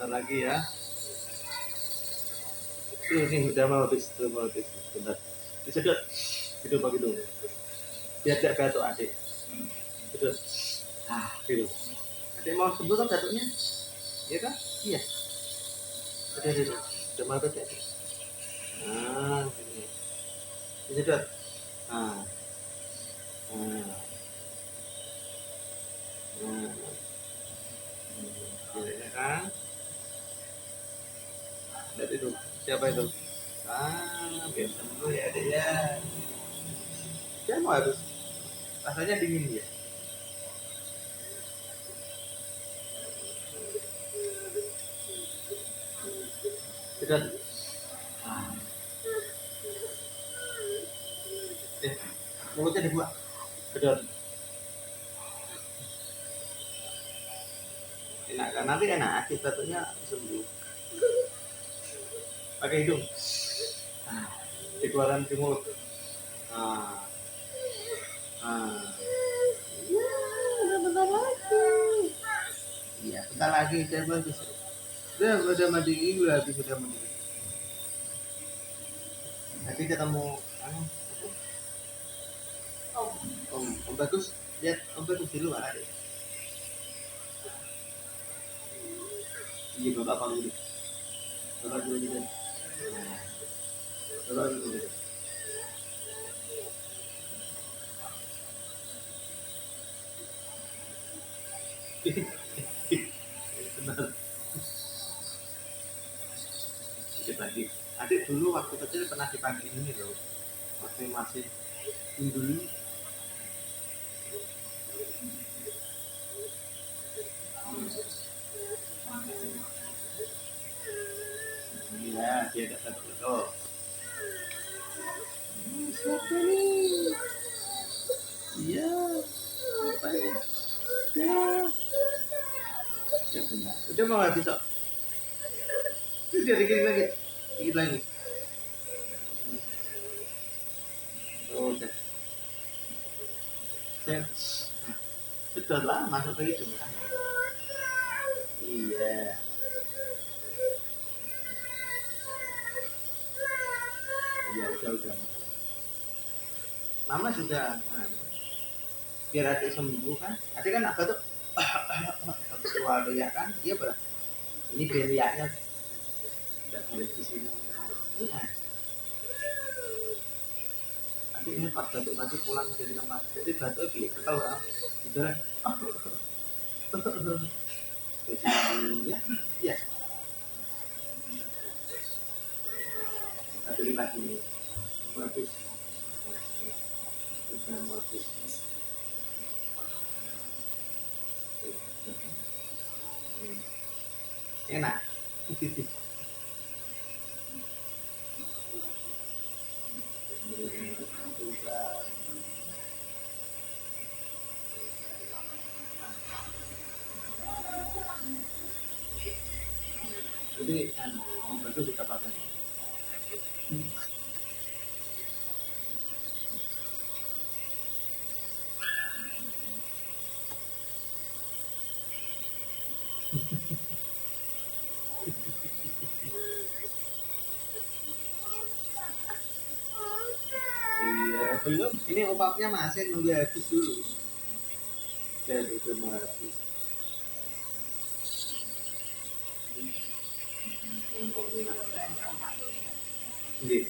Bentar lagi ya. Ini udah mau habis, bentar. Disedot, gitu begitu. Biar tidak gatuk adik. Sedot. Gitu. Adik mau sembuh kan gatuknya? Iya kan? Iya. Udah mau habis ya. Gini. Disedot. Nah, nah, nah. Gini kan? Lihat itu. Siapa itu? Biar sembuh ya adik ya. Dia mau habis. Rasanya dingin ya. Sedot. Mulutnya dibuka. Sedot. Enak kan? Nanti enak. Batuknya sembuh. Pakai hidung. Dikeluarkan di mulut. Bentar lagi. Iya, bentar lagi saya bagus. Udah mandi dulu, habis sudah mandi. Nanti ketemu Om Bagus. Lihat Om Bagus di luar ada. Iya, bapak kalau dulu. Bapak dulu gitu. Bapak dulu gitu. Benar. Sedikit lagi. Adik dulu waktu kecil pernah dipanggil ini loh. Waktu masih dulu. Iya, dia ada satu itu. Siapa nih? Iya. Apa ya? Ya benar. Udah mau habis kok. Terus dikit lagi. Dikit lagi. Udah. Sudah lah masuk ke itu kan. Iya. Iya udah. Mama sudah. Biar adik sembuh kan. Adik kan agak tuh. Waduh ya kan. Iya berat. Ini beliaknya tidak boleh di sini. Nanti ini pas batuk nanti pulang dari tempat. Jadi batuk gitu ketawa. Jalan. Ya, iya. Satu lagi nih. Bagus. Bagus. Enak. Jadi membantu kita pakai. Iya, belum. Ini obatnya masih nunggu habis dulu. Jadi itu mau habis. Gitu.